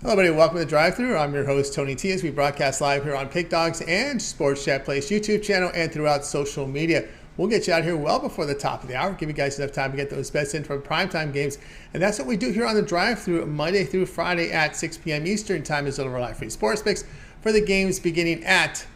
Hello, everybody. Welcome to the Drive-Thru. I'm your host, Tony T, as we broadcast live here on Pig Dogs and Sports Chat Place YouTube channel and throughout social media. We'll get you out here well before the top of the hour, give you guys enough time to get those bets in for primetime games. And that's what we do here on the Drive-Thru Monday through Friday at 6 p.m. Eastern Time is our live free sports picks for the games beginning at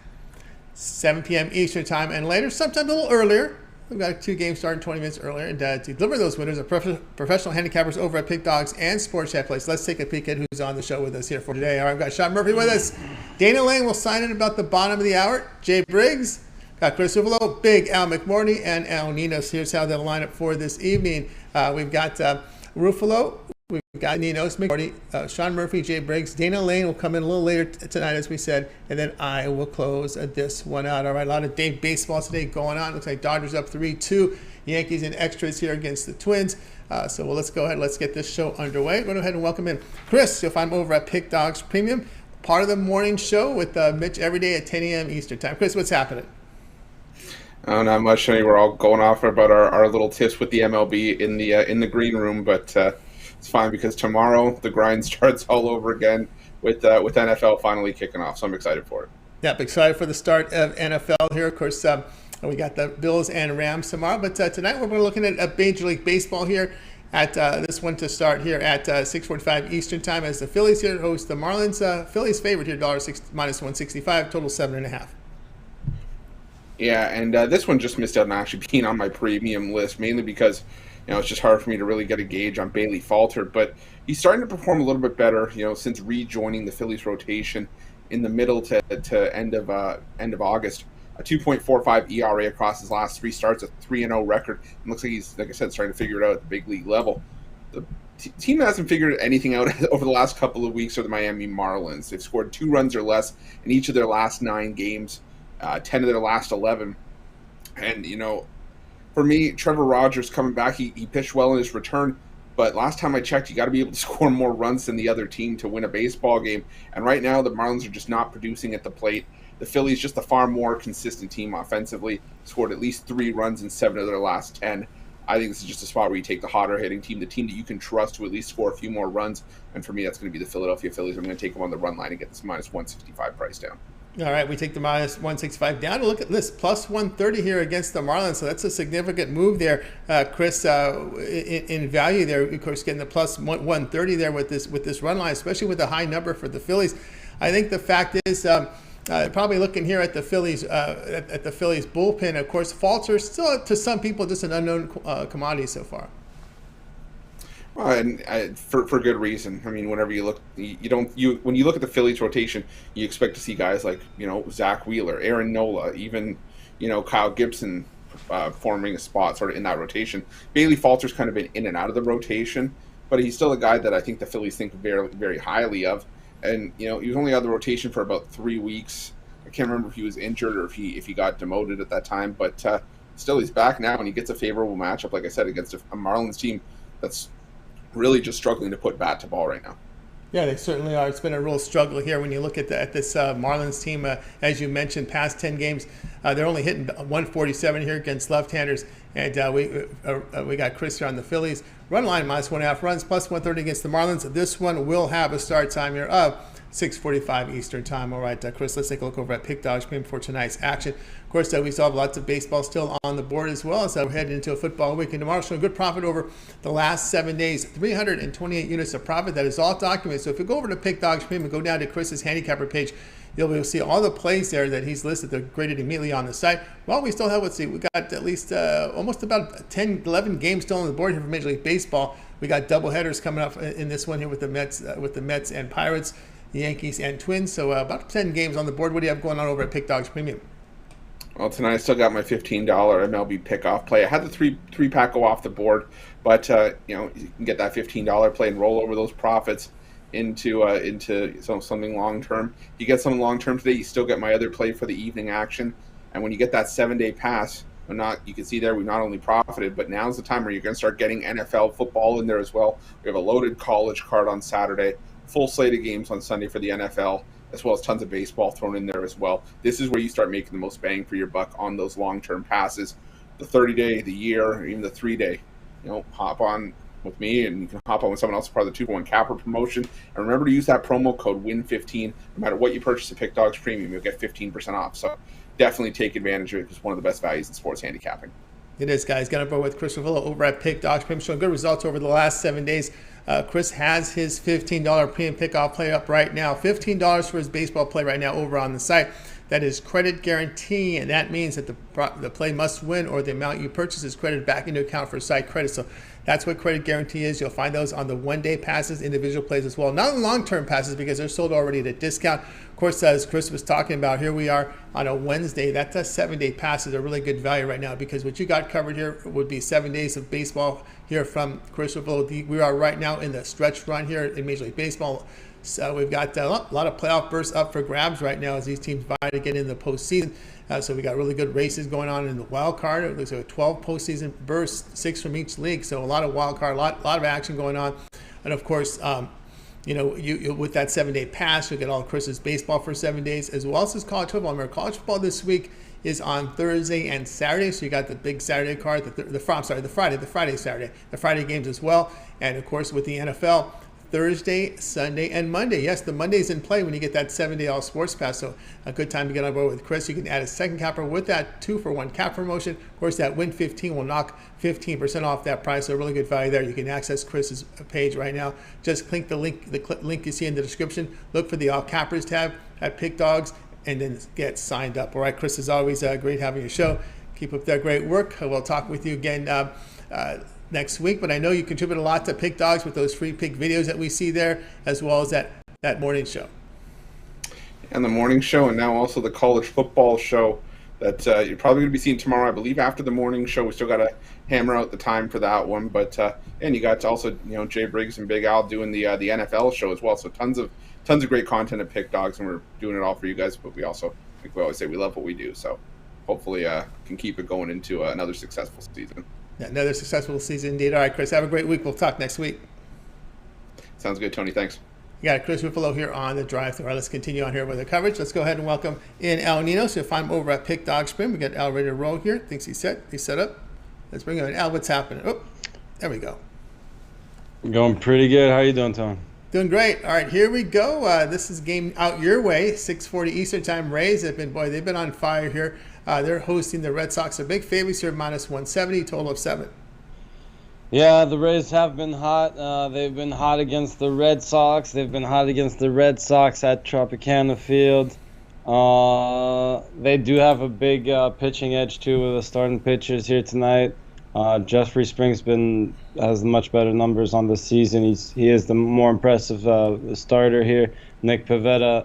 7 p.m. Eastern Time and later, sometimes a little earlier. We've got two games starting 20 minutes earlier, and to deliver those winners are professional handicappers over at Pig Dogs and Sports Chat Place. Let's take a peek at who's on the show with us here for today. All right, I've got Sean Murphy with us. Dana Lane will sign in about the bottom of the hour. Jay Briggs, got Chris Ruffolo, Big Al McMordie, and Al Ninos. Here's how they'll line up for this evening. We've got Ruffolo. We've got Ninos, McMordie, Sean Murphy, Jay Briggs. Dana Lane will come in a little later tonight, as we said, and then I will close this one out. All right, a lot of day baseball today going on. Looks like Dodgers up 3-2. Yankees in extras here against the Twins. So let's go ahead. Let's get this show underway. Go ahead and welcome in Chris. You'll find him over at Pick Dogs Premium, part of the morning show with Mitch every day at 10 a.m. Eastern Time. Chris, what's happening? Oh, not much. I mean, we're all going off about our little tips with the MLB in the green room, but it's fine because tomorrow the grind starts all over again with NFL finally kicking off. So I'm excited for it. Yep, excited for the start of NFL here. Of course, we got the Bills and Rams tomorrow, but tonight we're looking at Major League Baseball here at this one to start here at 6:45 Eastern Time as the Phillies here host the Marlins. Phillies favorite here, minus 165, total 7.5. Yeah, and this one just missed out on actually being on my premium list, mainly because it's just hard for me to really get a gauge on Bailey Falter. But he's starting to perform a little bit better, since rejoining the Phillies rotation in the middle to end of August. A 2.45 ERA across his last three starts, a 3-0 record. It looks like he's, like I said, starting to figure it out at the big league level. The team hasn't figured anything out over the last couple of weeks are the Miami Marlins. They've scored 2 runs or less in each of their last 9 games. 10 of their last 11. And, for me, Trevor Rogers coming back, he pitched well in his return, but last time I checked, you got to be able to score more runs than the other team to win a baseball game. And right now, the Marlins are just not producing at the plate. The Phillies, just a far more consistent team offensively, scored at least 3 runs in 7 of their last 10. I think this is just a spot where you take the hotter hitting team, the team that you can trust to at least score a few more runs. And for me, that's going to be the Philadelphia Phillies. I'm going to take them on the run line and get this minus 165 price down. All right, we take the minus 165 down to look at this plus 130 here against the Marlins. So that's a significant move there, Chris, in value there. Of course, getting the plus 130 there with this run line, especially with a high number for the Phillies. I think the fact is probably looking here at the Phillies bullpen. Of course, Falter still to some people just an unknown commodity so far. Well, and for good reason. I mean, whenever you look, when you look at the Phillies rotation, you expect to see guys like Zach Wheeler, Aaron Nola, even Kyle Gibson forming a spot sort of in that rotation. Bailey Falter's kind of been in and out of the rotation, but he's still a guy that I think the Phillies think very, very highly of. And he was only out of the rotation for about 3 weeks. I can't remember if he was injured or if he got demoted at that time, but still he's back now and he gets a favorable matchup, like I said, against a Marlins team that's really just struggling to put bat to ball right now. Yeah, they certainly are. It's been a real struggle here when you look at this Marlins team. As you mentioned, past 10 games, they're only hitting 147 here against left-handers. And we got Chris here on the Phillies. Run line minus 1.5 runs, plus 130 against the Marlins. This one will have a start time here of 6:45 Eastern Time. All right, Chris, let's take a look over at Pick Dogs Premium for tonight's action. Of course, we still have lots of baseball still on the board as well as we're heading into a football weekend tomorrow. Showing good profit over the last 7 days, 328 units of profit. That is all documented. So if you go over to Pick Dogs Premium and go down to Chris's handicapper page, you'll be able to see all the plays there that he's listed. They're graded immediately on the site. Well, we still have, we got at least almost about 10, 11 games still on the board here for Major League Baseball. We got double headers coming up in this one here with the Mets and Pirates, the Yankees and Twins. So about 10 games on the board. What do you have going on over at Pick Dogs Premium? Well, tonight I still got my $15 MLB pickoff play. I had the three pack go off the board, but you can get that $15 play and roll over those profits into something long term. You get something long term today, you still get my other play for the evening action. And when you get that 7-day pass, you can see there we not only profited, but now's the time where you're going to start getting NFL football in there as well. We have a loaded college card on Saturday, full slate of games on Sunday for the NFL, as well as tons of baseball thrown in there as well. This is where you start making the most bang for your buck on those long-term passes. The 30-day, the year, or even the 3-day. Hop on with me, and you can hop on with someone else as part of the 2-for-1 capper promotion. And remember to use that promo code WIN15. No matter what you purchase at Pick Dogs Premium, you'll get 15% off. So definitely take advantage of it. It's one of the best values in sports handicapping. It is, guys. Got on board with Chris Ruffolo over at Pick Dogs Premium, showing good results over the last 7 days. Chris has his $15 premium pickoff play up right now. $15 for his baseball play right now over on the site. That is credit guarantee, and that means that the play must win, or the amount you purchase is credited back into account for site credit. So that's what credit guarantee is. You'll find those on the one-day passes, individual plays as well. Not on long-term passes, because they're sold already at a discount. Of course, as Chris was talking about, here we are on a Wednesday. That's a 7-day pass is a really good value right now, because what you got covered here would be 7 days of baseball here from Chris Ruffolo. We are right now in the stretch run here in Major League Baseball. So we've got a lot of playoff berths up for grabs right now as these teams vie to get in the postseason. So we got really good races going on in the wild card. It looks like 12 postseason berths, 6 from each league. So a lot of wild card, a lot of action going on. And of course, you with that 7-day pass, you'll get all Chris's baseball for 7 days, as well as his college football. Remember, college football this week is on Thursday and Saturday. So you got the big Saturday card, the Friday games as well. And of course, with the NFL, Thursday, Sunday, and Monday. Yes, the Monday's in play when you get that 7-day all sports pass. So a good time to get on board with Chris. You can add a second capper with that 2-for-1 cap promotion. Of course, that WIN15 will knock 15% off that price. So really good value there. You can access Chris's page right now. Just click the link you see in the description. Look for the All Cappers tab at Pick Dogs, and then get signed up. All right, Chris, is always great having your show. Keep up that great work. We'll talk with you again next week, but I know you contribute a lot to Pick Dogs with those free pick videos that we see there, as well as that morning show. And the morning show, and now also the college football show that you're probably going to be seeing tomorrow. I believe after the morning show, we still got to hammer out the time for that one. But and you got to also Jay Briggs and Big Al doing the NFL show as well. So tons of great content at Pick Dogs, and we're doing it all for you guys. But we also, like we always say, we love what we do. So hopefully can keep it going into another successful season. Yeah, another successful season indeed. All right, Chris, have a great week. We'll talk next week. Sounds good, Tony. Thanks. You got Chris Ruffolo here on the drive-thru. All right, let's continue on here with the coverage. Let's go ahead and welcome in Al Ninos. You'll find him over at Pick Dog Spring. We got Al ready to roll here. Thinks he's set. He's set up. Let's bring him in. Al, what's happening? Oh, there we go. Going pretty good. How you doing, Tom? Doing great. All right, here we go. This is game out your way. 6:40 Eastern Time. Rays have been on fire here. They're hosting the Red Sox. They're big favorites here, -170, total of 7. Yeah, the Rays have been hot. They've been hot against the Red Sox. They've been hot against the Red Sox at Tropicana Field. They do have a big pitching edge, too, with the starting pitchers here tonight. Jeffrey Springs has much better numbers on the season. He is the more impressive starter here. Nick Pivetta,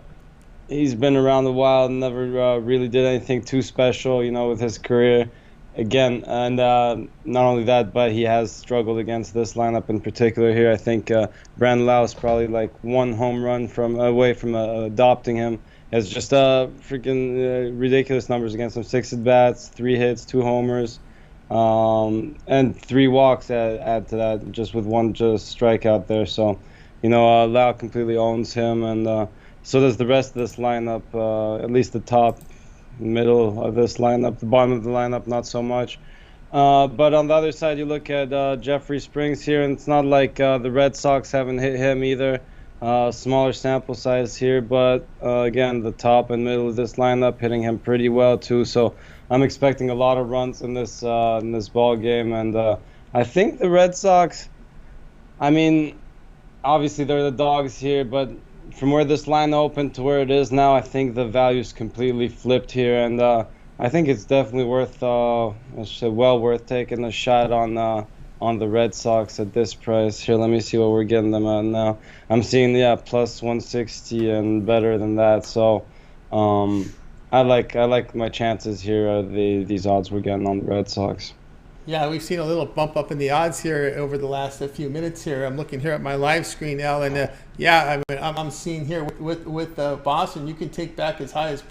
he's been around a while, never really did anything too special, with his career. Again, and not only that, but he has struggled against this lineup in particular here. I think Brandon Lau is probably like one home run away from adopting him. He has just freaking ridiculous numbers against him. 6 at-bats, 3 hits, 2 homers, and 3 walks add to that, just with 1 just strikeout there. So, Lau completely owns him, and so does the rest of this lineup, at least the top middle of this lineup. The bottom of the lineup, not so much. But on the other side, you look at Jeffrey Springs here, and it's not like the Red Sox haven't hit him either. Smaller sample size here, but again, the top and middle of this lineup hitting him pretty well too. So I'm expecting a lot of runs in this ball game, and I think the Red Sox, obviously they're the dogs here, but from where this line opened to where it is now, I think the value's completely flipped here, and I think it's definitely well worth taking a shot on the Red Sox at this price. Here, let me see what we're getting them at now. I'm seeing plus 160 and better than that. So I like my chances here. These odds we're getting on the Red Sox. Yeah, we've seen a little bump up in the odds here over the last few minutes here. I'm looking here at my live screen, Al, and I'm seeing here with Boston, you can take back as high as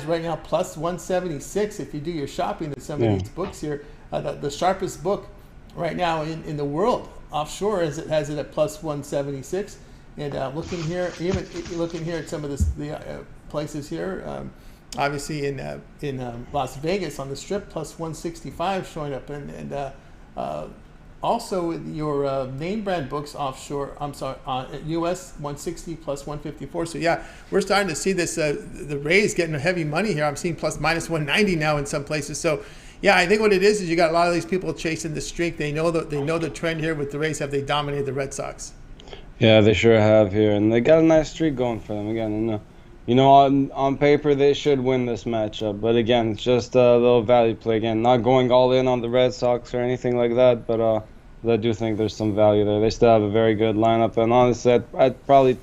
right now plus 176 if you do your shopping at some of these books here. The sharpest book right now in the world offshore has it at plus 176. And looking here at some of the places here. Obviously in Las Vegas on the Strip, plus 165 showing up, and Also, your name brand books offshore, US 160 plus 154. So yeah, we're starting to see this, the Rays getting heavy money here. I'm seeing plus minus 190 now in some places. So yeah, I think what it is you got a lot of these people chasing the streak. They know the trend here with the Rays. Have they dominated the Red Sox? Yeah, they sure have here, and they got a nice streak going for them again. And on paper they should win this matchup, but again, it's just a little value play again. Not going all in on the Red Sox or anything like that, but I do think there's some value there. They still have a very good lineup, and honestly, I'd probably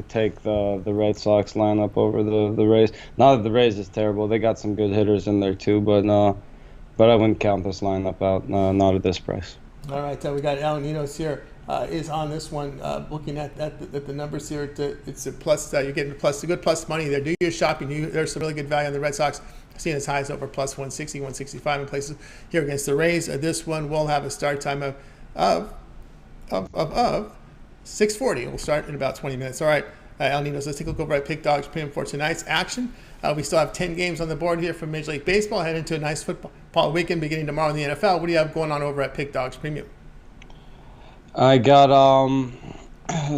take the Red Sox lineup over the Rays. Not that the Rays is terrible; they got some good hitters in there too, but I wouldn't count this lineup out. Not at this price. All right, we got Ninos here. Is on this one, looking at the numbers here. It's a plus. You're getting a good plus money there. Do your shopping. There's some really good value on the Red Sox. Seeing as high as over plus 160, 165 in places here against the Rays. This one will have a start time of 6:40. We'll start in about 20 minutes. All right, Ninos, let's take a look over at Pick Dogs Premium for tonight's action. We still have 10 games on the board here from Major League Baseball. Head into a nice football weekend beginning tomorrow in the NFL. What do you have going on over at Pick Dogs Premium? I got I had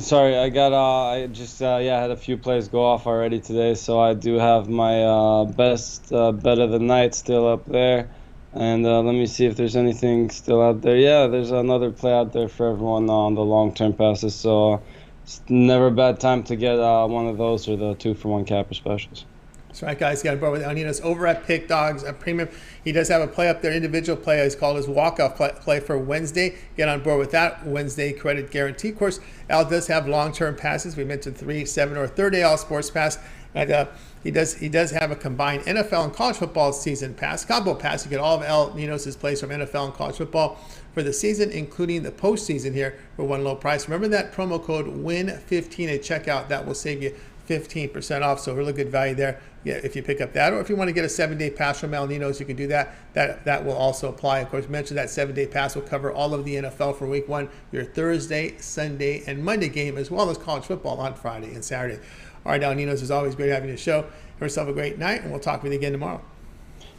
a few plays go off already today, so I do have my best bet of the night still up there. And let me see if there's anything still out there. Yeah, there's another play out there for everyone on the long-term passes, so it's never a bad time to get one of those or the 2-for-1 capper specials. That's right, guys. Got to borrow with Ninos over at Pick Dogs Premium. He does have a play up there, individual play. It's called his walk-off play for Wednesday. Get on board with that Wednesday credit guarantee. Of course, Al does have long-term passes. We mentioned 3, 7, or 30 All Sports Pass. And he does have a combined NFL and college football season pass, combo pass. You get all of Al Ninos' plays from NFL and college football for the season, including the postseason here for one low price. Remember that promo code WIN15 at checkout. That will save you 15% off, so really good value there. Yeah, if you pick up that, or if you want to get a 7-day pass from Al Ninos, you can do that. That will also apply. Of course, mention that 7-day pass will cover all of the NFL for Week 1, your Thursday, Sunday, and Monday game, as well as college football on Friday and Saturday. All right, Al Ninos, it's always great having you on the show. Have yourself a great night, and we'll talk with you again tomorrow.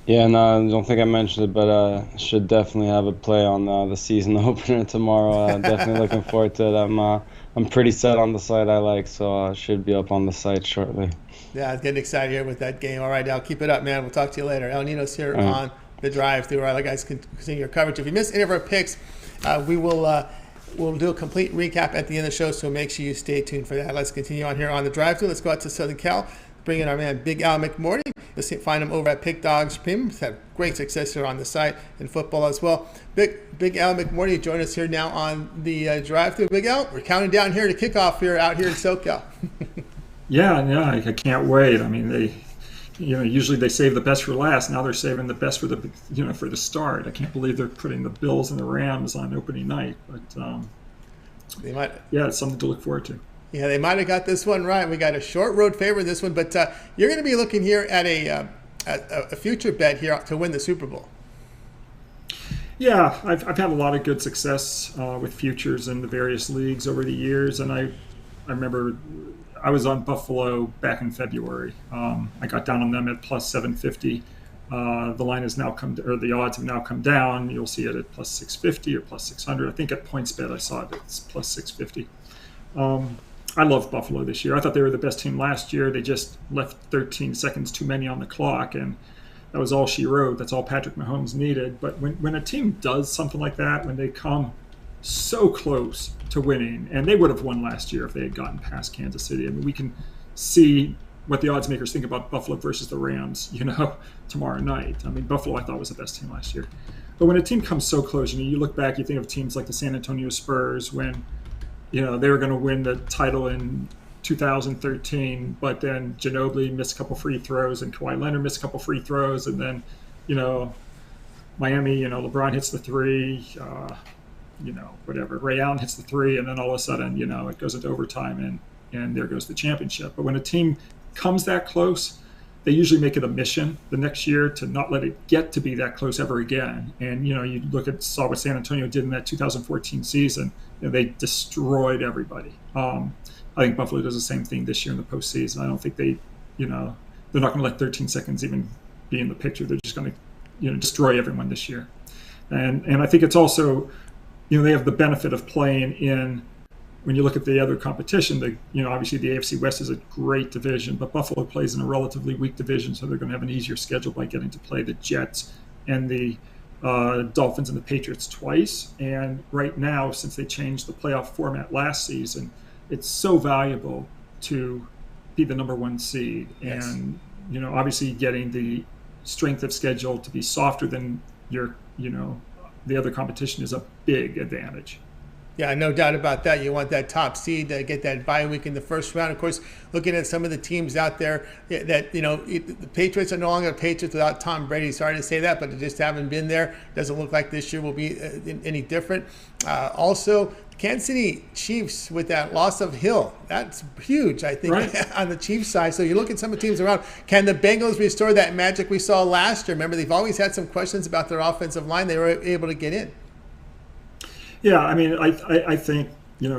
Yeah, no, I don't think I mentioned it, but should definitely have a play on the season opener tomorrow. Definitely looking forward to it. I'm pretty set on the site I like, so I should be up on the site shortly. Yeah, I'm getting excited here with that game. All right, Al, keep it up, man. We'll talk to you later. Al Ninos here on the drive-thru. All right, guys, continue your coverage. If you missed any of our picks, we'll do a complete recap at the end of the show, so make sure you stay tuned for that. Let's continue on here on the drive-thru. Let's go out to Southern Cal. Bring in our man, Big Al McMordie. You'll find him over at Pick Dogs Premium. He's had great success here on the site in football as well. Big Al McMordie join us here now on the drive-thru. Big Al, we're counting down here to kickoff here out here in SoCal. Yeah, I can't wait. I mean, they, usually they save the best for last. Now they're saving the best for the start. I can't believe they're putting the Bills and the Rams on opening night, but they might. Yeah, it's something to look forward to. Yeah, they might have got this one right. We got a short road favor in this one, but you're going to be looking here at a future bet here to win the Super Bowl. Yeah, I've had a lot of good success with futures in the various leagues over the years, and I remember I was on Buffalo back in February. I got down on them at plus 750. The line has now the odds have now come down. You'll see it at plus 650 or plus 600. I think at PointsBet I saw it at plus 650. I love Buffalo this year. I thought they were the best team last year. They just left 13 seconds too many on the clock, and that was all she wrote. That's all Patrick Mahomes needed. But when a team does something like that, when they come so close to winning, and they would have won last year if they had gotten past Kansas City. I mean, we can see what the odds makers think about Buffalo versus the Rams, tomorrow night. I mean, Buffalo I thought was the best team last year. But when a team comes so close, you look back, you think of teams like the San Antonio Spurs when they were going to win the title in 2013, but then Ginobili missed a couple free throws and Kawhi Leonard missed a couple free throws, and then, Miami, LeBron hits the three, whatever. Ray Allen hits the three, and then all of a sudden, it goes into overtime, and there goes the championship. But when a team comes that close, they usually make it a mission the next year to not let it get to be that close ever again. And, you saw what San Antonio did in that 2014 season. They destroyed everybody. I think Buffalo does the same thing this year in the postseason. I don't think they're not going to let 13 seconds even be in the picture. They're just going to, destroy everyone this year. And I think it's also they have the benefit of playing in. When you look at the other competition, obviously the AFC West is a great division, but Buffalo plays in a relatively weak division, so they're going to have an easier schedule by getting to play the Jets and the Dolphins and the Patriots twice. And right now, since they changed the playoff format last season, it's so valuable to be the number one seed. Yes. And, obviously getting the strength of schedule to be softer than the other competition is a big advantage. Yeah, no doubt about that. You want that top seed to get that bye week in the first round. Of course, looking at some of the teams out there that, the Patriots are no longer Patriots without Tom Brady. Sorry to say that, but they just haven't been there. Doesn't look like this year will be any different. Also, Kansas City Chiefs with that loss of Hill. That's huge, I think, right, on the Chiefs side. So you look at some of the teams around. Can the Bengals restore that magic we saw last year? Remember, they've always had some questions about their offensive line. They were able to get in. Yeah, I mean, I think,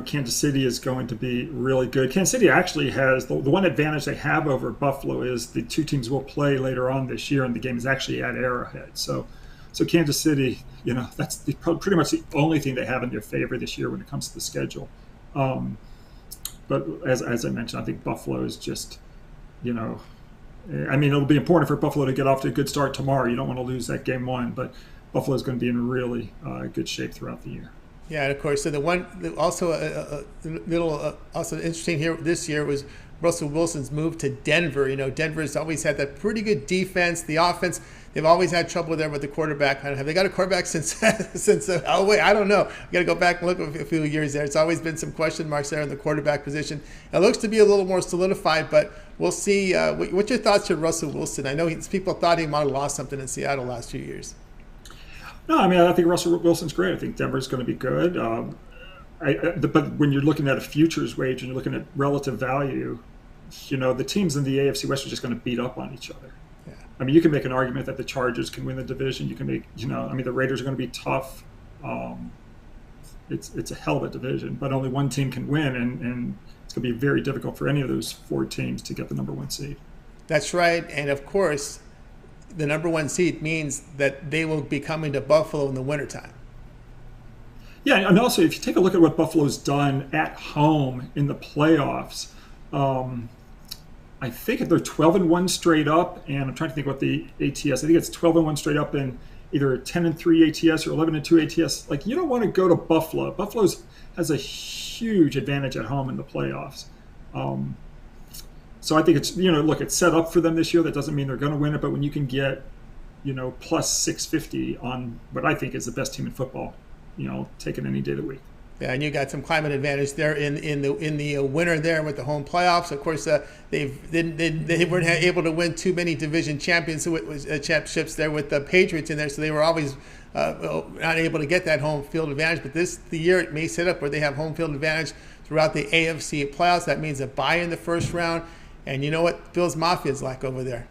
Kansas City is going to be really good. Kansas City actually has the one advantage they have over Buffalo is the two teams will play later on this year, and the game is actually at Arrowhead. So Kansas City, that's pretty much the only thing they have in their favor this year when it comes to the schedule. But as I mentioned, I think Buffalo is just, it'll be important for Buffalo to get off to a good start tomorrow. You don't want to lose that game one, but Buffalo is going to be in really good shape throughout the year. Yeah, and of course, so also interesting here this year was Russell Wilson's move to Denver. Denver's always had that pretty good defense. The offense, they've always had trouble there with the quarterback. Have they got a quarterback since I don't know. You got to go back and look a few years there. It's always been some question marks there in the quarterback position. It looks to be a little more solidified, but we'll see. What's your thoughts on Russell Wilson? I know people thought he might have lost something in Seattle last few years. No, I think Russell Wilson's great. I think Denver's going to be good. But when you're looking at a futures wage and you're looking at relative value, the teams in the AFC West are just going to beat up on each other. Yeah. You can make an argument that the Chargers can win the division. You can make, the Raiders are going to be tough. It's a hell of a division, but only one team can win, and it's going to be very difficult for any of those four teams to get the number one seed. That's right, and of course, the number one seed means that they will be coming to Buffalo in the wintertime. Yeah, and also if you take a look at what Buffalo's done at home in the playoffs, I think they're 12-1 straight up, and I'm trying to think what the ATS. I think it's 12-1 straight up in either 10-3 ATS or 11-2 ATS. You don't want to go to Buffalo. Buffalo has a huge advantage at home in the playoffs. So I think it's, it's set up for them this year. That doesn't mean they're going to win it, but when you can get, plus 650 on what I think is the best team in football, taken any day of the week. Yeah, and you got some climate advantage there in the winter there with the home playoffs. Of course, they weren't able to win too many division championships there with the Patriots in there, so they were always not able to get that home field advantage. But the year it may set up where they have home field advantage throughout the AFC playoffs. That means a bye in the first round. And you know what Bill's Mafia is like over there.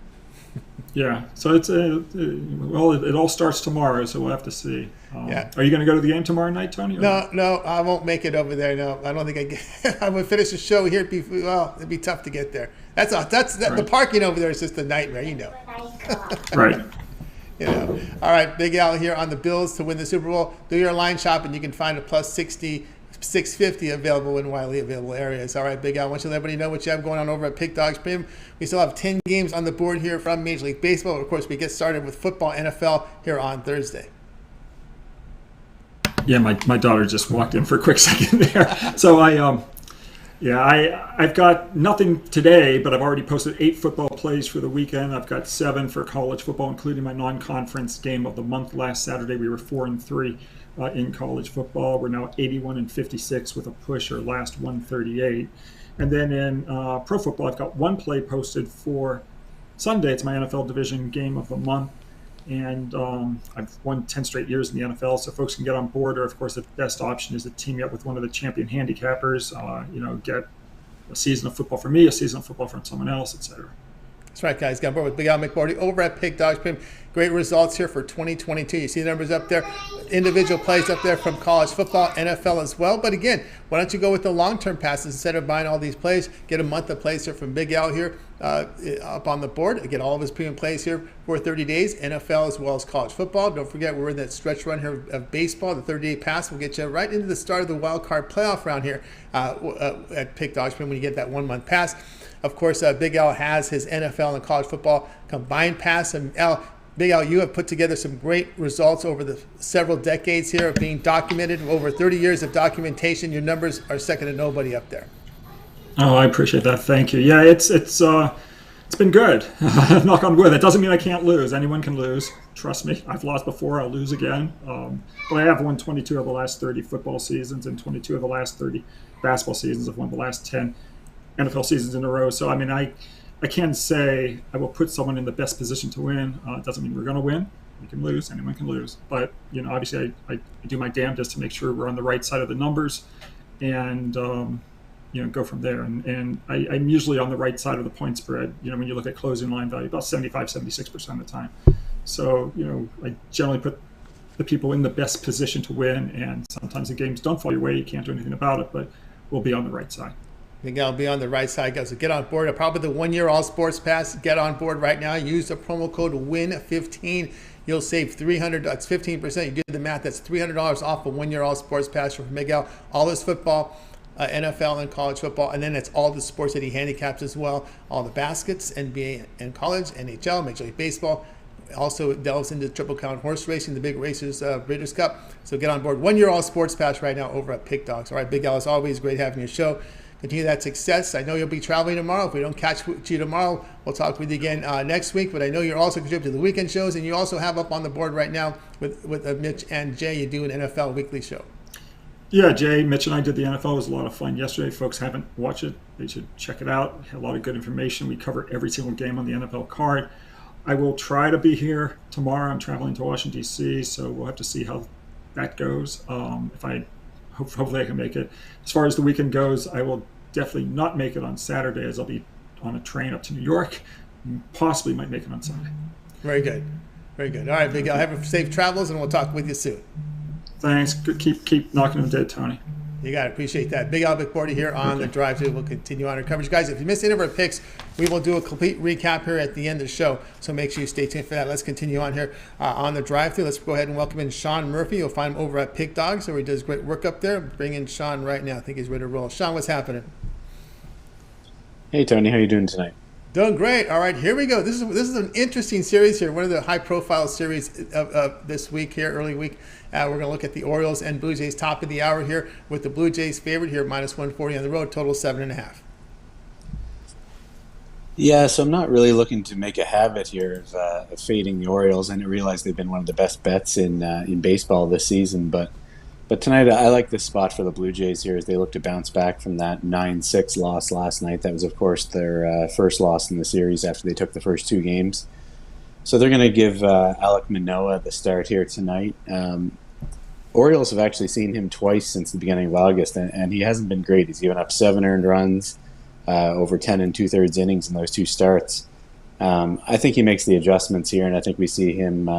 Yeah, so it's it all starts tomorrow, so we'll have to see. Yeah. Are you going to go to the game tomorrow night, Tony? No, I won't make it over there. No, I don't think I'm going to finish the show here. It'd be tough to get there. Right. The parking over there is just a nightmare, Right. All right, Big Al here on the Bills to win the Super Bowl. Do your line shopping. You can find a plus 60. 650 available in widely available areas. All right, Big Al, I want you to let everybody know what you have going on over at Pick Dogs Premium. We still have 10 games on the board here from Major League Baseball. Of course, we get started with football, NFL, here on Thursday. Yeah, my daughter just walked in for a quick second there. So I've got nothing today, but I've already posted 8 football plays for the weekend. I've got 7 for college football, including my non-conference game of the month last Saturday. We were 4-3. In college football. We're now 81-56 with a push or last 138. And then in pro football, I've got 1 play posted for Sunday. It's my NFL division game of the month. And I've won 10 straight years in the NFL, so folks can get on board. Or, of course, the best option is to team me up with one of the champion handicappers, get a season of football for me, a season of football from someone else, etc. That's right, guys. Got on board with Big Al McMordie over at Pick Dogs Premium. great results here for 2022. You see the numbers up there, individual plays up there from college football, NFL as well. But again, why don't you go with the long-term passes instead of buying all these plays? Get a month of plays here from Big Al here up on the board. Get all of his premium plays here for 30 days, NFL as well as college football. Don't forget, we're in that stretch run here of baseball. The 30-day pass will get you right into the start of the wild card playoff round here at Pick Dogs when you get that 1 month pass. Of course, Big Al has his NFL and college football combined pass. And Big Al, you have put together some great results over the several decades here of being documented. Over 30 years of documentation. Your numbers are second to nobody up there. Oh, I appreciate that. Thank you. Yeah, it's been good. Knock on wood. That doesn't mean I can't lose. Anyone can lose. Trust me. I've lost before. I'll lose again. But I have won 22 of the last 30 football seasons and 22 of the last 30 basketball seasons. I've won the last 10 NFL seasons in a row. So, I mean, I can say I will put someone in the best position to win. It doesn't mean we're going to win. We can lose. Anyone can lose. But, obviously I do my damnedest to make sure we're on the right side of the numbers and, go from there. And I'm usually on the right side of the point spread, when you look at closing line value, about 75, 76% of the time. So, I generally put the people in the best position to win. And sometimes the games don't fall your way. You can't do anything about it, but we'll be on the right side. I think I'll be on the right side, guys. So get on board. Probably the 1 year All Sports Pass. Get on board right now. Use the promo code WIN15. You'll save $300. That's 15%. You do the math. That's $300 off a 1 year All Sports Pass from Miguel. All his football, NFL and college football, and then it's all the sports that he handicaps as well. All the baskets, NBA and college, NHL, Major League Baseball. Also delves into Triple Crown horse racing, the big races, Breeders' Cup. So get on board. 1 year All Sports Pass right now over at Pick Dogs. All right, Big Al, as always, great having your show. Continue that success. I know you'll be traveling tomorrow. If we don't catch you tomorrow, we'll talk with you again next week. But I know you're also contributing to the weekend shows, and you also have up on the board right now with Mitch and Jay. You do an NFL weekly show. Yeah, Jay, Mitch, and I did the NFL. It was a lot of fun yesterday. Folks haven't watched it, they should check it out. A lot of good information. We cover every single game on the NFL card. I will try to be here tomorrow. I'm traveling to Washington, D.C., so we'll have to see how that goes. Hopefully I can make it. As far as the weekend goes, I will definitely not make it on Saturday, as I'll be on a train up to New York. Possibly might make it on Sunday. Very good. Very good. All right, Big Al, have safe travels, and we'll talk with you soon. Thanks. Keep knocking them dead, Tony. You got it. Appreciate that. Big Al McMordie here on The Drive Thru. We'll continue on our coverage. Guys, if you missed any of our picks, we will do a complete recap here at the end of the show. So make sure you stay tuned for that. Let's continue on here on The Drive Thru. Let's go ahead and welcome in Sean Murphy. You'll find him over at Pick Dogs, where he does great work up there. Bring in Sean right now. I think he's ready to roll. Sean, what's happening? Hey, Tony. How you doing tonight? Doing great. All right, here we go. This is an interesting series here. One of the high-profile series of this week here, early week. We're going to look at the Orioles and Blue Jays top of the hour here with the Blue Jays favorite here, minus 140 on the road, total 7.5. Yeah, so I'm not really looking to make a habit here of fading the Orioles. I didn't realize they've been one of the best bets in baseball this season, but tonight I like this spot for the Blue Jays here as they look to bounce back from that 9-6 loss last night. That was, of course, their first loss in the series after they took the first two games. So they're going to give Alek Manoah the start here tonight. Orioles have actually seen him twice since the beginning of August, and he hasn't been great. He's given up 7 earned runs, over 10 2/3 innings in those two starts. I think he makes the adjustments here, and I think we see him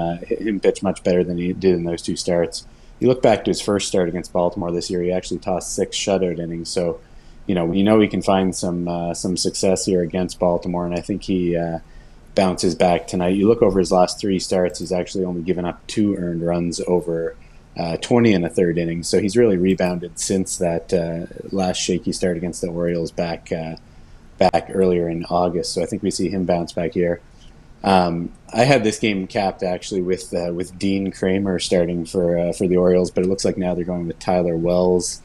pitch much better than he did in those two starts. You look back to his first start against Baltimore this year, he actually tossed 6 shutout innings. So, we know he can find some success here against Baltimore, and I think he bounces back tonight. You look over his last 3 starts, he's actually only given up 2 earned runs over 20 1/3 innings. So he's really rebounded since that last shaky start against the Orioles back earlier in August. So I think we see him bounce back here. I had this game capped actually with Dean Kramer starting for the Orioles, but it looks like now they're going with Tyler Wells.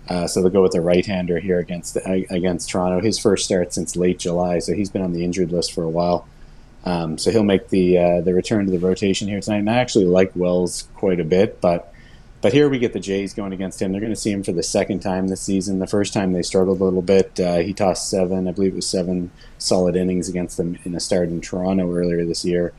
So they'll go with a right-hander here against Toronto. His first start since late July, so he's been on the injured list for a while. So he'll make the return to the rotation here tonight. And I actually like Wells quite a bit, but here we get the Jays going against him. They're going to see him for the second time this season. The first time they struggled a little bit. He tossed 7, I believe it was 7 solid innings against them in a start in Toronto earlier this year.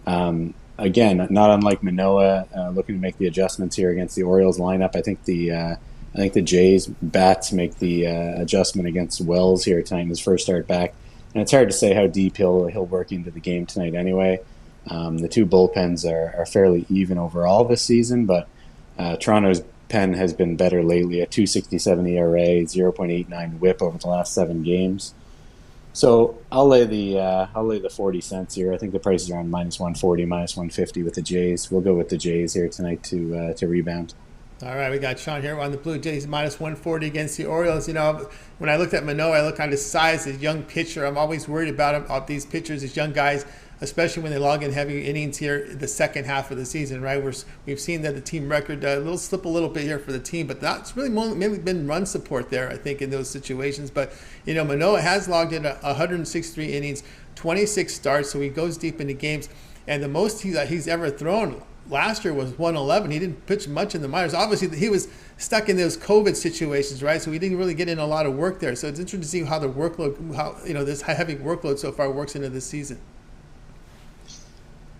Again, not unlike Manoah, looking to make the adjustments here against the Orioles lineup. I think the Jays bats make the adjustment against Wells here tonight in his first start back. And it's hard to say how deep he'll work into the game tonight anyway. The two bullpens are fairly even overall this season, but Toronto's pen has been better lately. A 2.67 ERA, 0.89 WHIP over the last 7 games. So I'll lay the 40 cents here. I think the price is around -140, -150 with the Jays. We'll go with the Jays here tonight to rebound. All right, we got Sean here on the Blue Jays -140 against the Orioles. You know, when I looked at Manoah, I looked on his size, his young pitcher. I'm always worried about these pitchers, these young guys, especially when they log in heavy innings here the second half of the season, right? We've seen that the team record slip a little bit here for the team, but that's really mainly been run support there, I think, in those situations. But, you know, Manoah has logged in 163 innings, 26 starts, so he goes deep into games. And the most he's ever thrown last year was 111. He didn't pitch much in the minors. Obviously, he was stuck in those COVID situations, right? So he didn't really get in a lot of work there. So it's interesting to see how the workload, this heavy workload so far works into this season.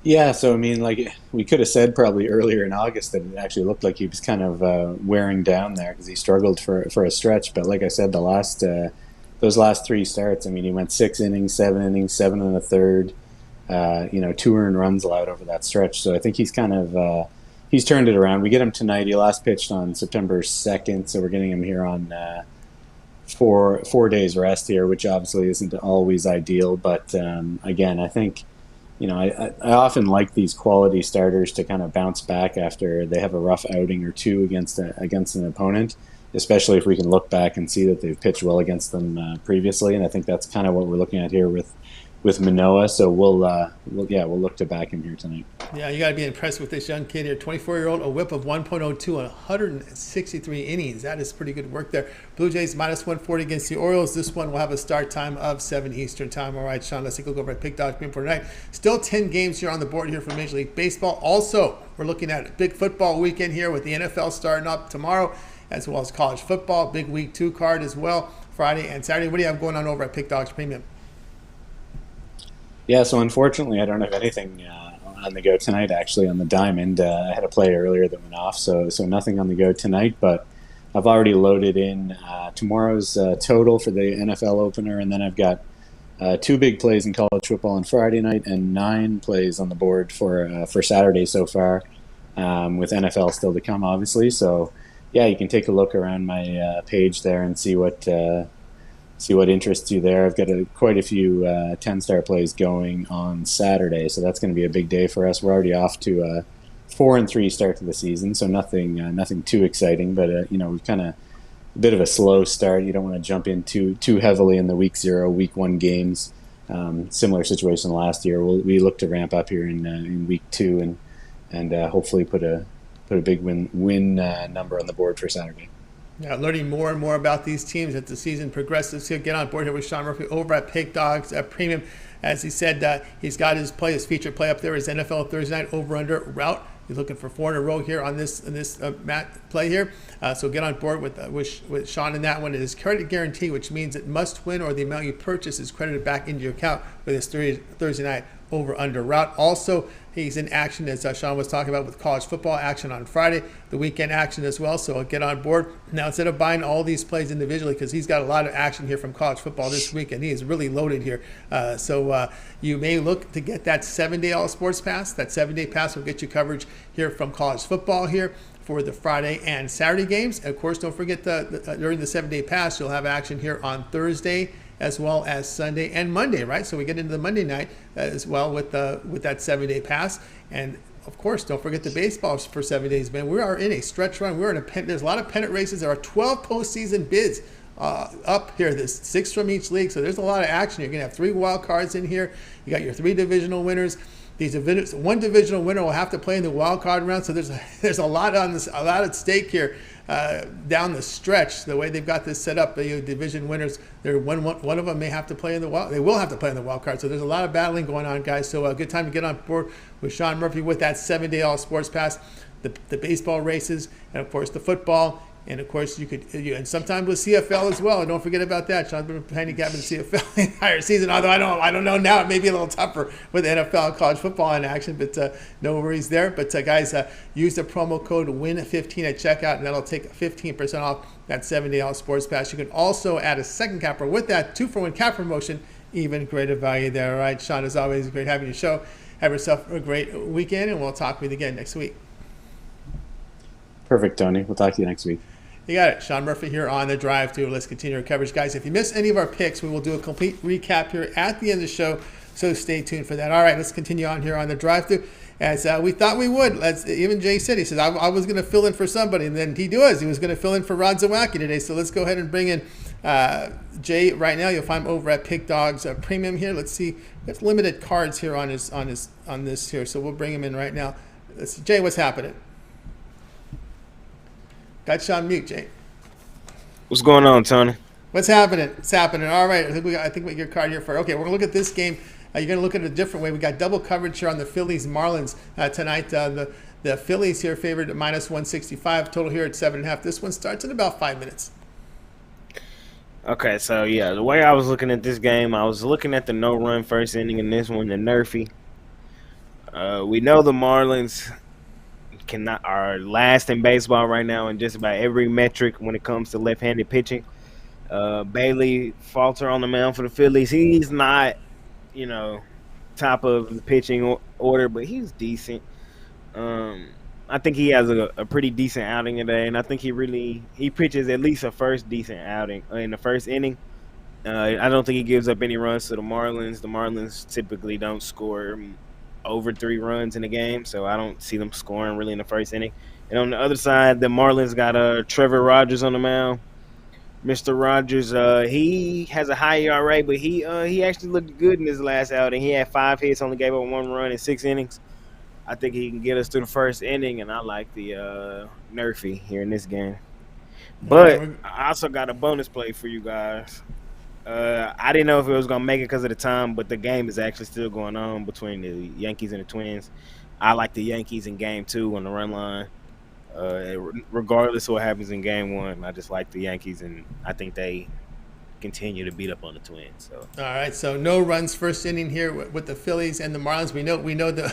Yeah, so I mean, like we could have said probably earlier in August that it actually looked like he was kind of wearing down there because he struggled for a stretch. But like I said, those last 3 starts, I mean, he went 6 innings, 7 innings, 7 1/3. 2 earned runs allowed over that stretch. So I think he's kind of he's turned it around. We get him tonight. He last pitched on September 2nd, so we're getting him here on 4 days rest here, which obviously isn't always ideal. But again, I think. I often like these quality starters to kind of bounce back after they have a rough outing or two against an opponent, especially if we can look back and see that they've pitched well against them previously. And I think that's kind of what we're looking at here with Manoah. So we'll look to back him here tonight. Yeah, you got to be impressed with this young kid here, 24-year-old, a WHIP of 1.02 and 163 innings. That is pretty good work there. Blue Jays -140 against the Orioles. This one will have a start time of 7 Eastern time. All right, Sean, let's take a look over at Pick Dogs for tonight. Still 10 games here on the board here for Major League Baseball. Also, we're looking at a big football weekend here with the NFL starting up tomorrow, as well as college football. Big Week 2 card as well, Friday and Saturday. What do you have going on over at Pick Dogs Premium? Yeah, so unfortunately, I don't have anything on the go tonight, actually, on the diamond. I had a play earlier that went off, so nothing on the go tonight, but I've already loaded in tomorrow's total for the NFL opener, and then I've got 2 big plays in college football on Friday night and 9 plays on the board for Saturday so far, with NFL still to come, obviously. So, yeah, you can take a look around my page there and see what interests you there. I've got quite a few 10-star plays going on Saturday, so that's going to be a big day for us. We're already off to a 4-3 start to the season, so nothing too exciting. But we've kind of a bit of a slow start. You don't want to jump in too heavily in the week 0, week 1 games. Similar situation last year. We look to ramp up here in week 2 and hopefully put a big win number on the board for Saturday. Yeah, learning more and more about these teams as the season progresses. So get on board here with Sean Murphy over at Pick Dogs Premium. As he said, he's got his featured play up there, his NFL Thursday night over-under route. He's looking for 4 in a row here on this play here. So get on board with Sean in that one. It is credit guarantee, which means it must win or the amount you purchase is credited back into your account with his Thursday night over-under route. Also, he's in action, as Sean was talking about, with college football action on Friday, the weekend action as well. So get on board. Now, instead of buying all these plays individually, because he's got a lot of action here from college football this week, and he is really loaded here. So you may look to get that 7-day All Sports Pass. That 7-day pass will get you coverage here from college football here for the Friday and Saturday games. And of course, don't forget during the 7-day pass, you'll have action here on Thursday as well as Sunday and Monday, right? So we get into the Monday night as well with that 7-day pass. And of course, don't forget the baseball for 7 days, man. We are in a stretch run. There's a lot of pennant races. There are 12 postseason bids up here. There's 6 from each league. So there's a lot of action. You're going to have 3 wild cards in here. You got your 3 divisional winners. One divisional winner will have to play in the wild card round. So there's a lot at stake here down the stretch. The way they've got this set up, the division winners, one of them may have to play in the wild. They will have to play in the wild card. So there's a lot of battling going on, guys. So a good time to get on board with Sean Murphy with that 7-day All Sports Pass, the baseball races, and of course the football. And of course, and sometimes with CFL as well. And don't forget about that. Sean's been handicapping CFL the entire season. Although I don't know now, it may be a little tougher with NFL and college football in action. But no worries there. But guys, use the promo code WIN15 at checkout, and that'll take 15% off that 7-day All Sports Pass. You can also add a second capper with that 2-for-1 cap promotion. Even greater value there. All right, Sean, as always, great having you show. Have yourself a great weekend, and we'll talk with you again next week. Perfect, Tony. We'll talk to you next week. You got it. Sean Murphy here on The Drive Thru. Let's continue our coverage. Guys, if you missed any of our picks, we will do a complete recap here at the end of the show, so stay tuned for that. All right, let's continue on here on The Drive Thru. As we thought we would. Even Jay said, he said, I was going to fill in for somebody, and then he was going to fill in for Rod Zawacki today. So let's go ahead and bring in Jay right now. You'll find him over at Pick Dogs Premium here. Let's see. We have limited cards here on this here, so we'll bring him in right now. Let's see. Jay, what's happening? Got you on mute, Jay. What's going on, Tony? What's happening? It's happening. All right. I think we got your card here for. Okay, we're going to look at this game. You're going to look at it a different way. We got double coverage here on the Phillies Marlins tonight. The Phillies here favored at -165. Total here at 7.5. This one starts in about 5 minutes. Okay, so yeah, the way I was looking at this game, I was looking at the no-run first inning in this one, the Nerfy. We know the Marlins are last in baseball right now in just about every metric when it comes to left-handed pitching. Bailey Falter on the mound for the Phillies. He's not, top of the pitching order, but he's decent. I think he has a pretty decent outing today, and I think he pitches at least a first decent outing in the first inning. I don't think he gives up any runs to the Marlins. The Marlins typically don't score over 3 runs in a game, so I don't see them scoring really in the first inning. And on the other side, the Marlins got Trevor Rogers on the mound. Mr. Rogers, he has a high ERA, but he actually looked good in his last outing. He had 5 hits, only gave up 1 run in 6 innings. I think he can get us through the first inning, and I like the Nerfy here in this game. But I also got a bonus play for you guys. I didn't know if it was going to make it because of the time, but the game is actually still going on between the Yankees and the Twins. I like the Yankees in Game 2 on the run line. Regardless of what happens in Game 1, I just like the Yankees, and I think they continue to beat up on the Twins. So all right, so no runs first inning here with the Phillies and the Marlins. We know the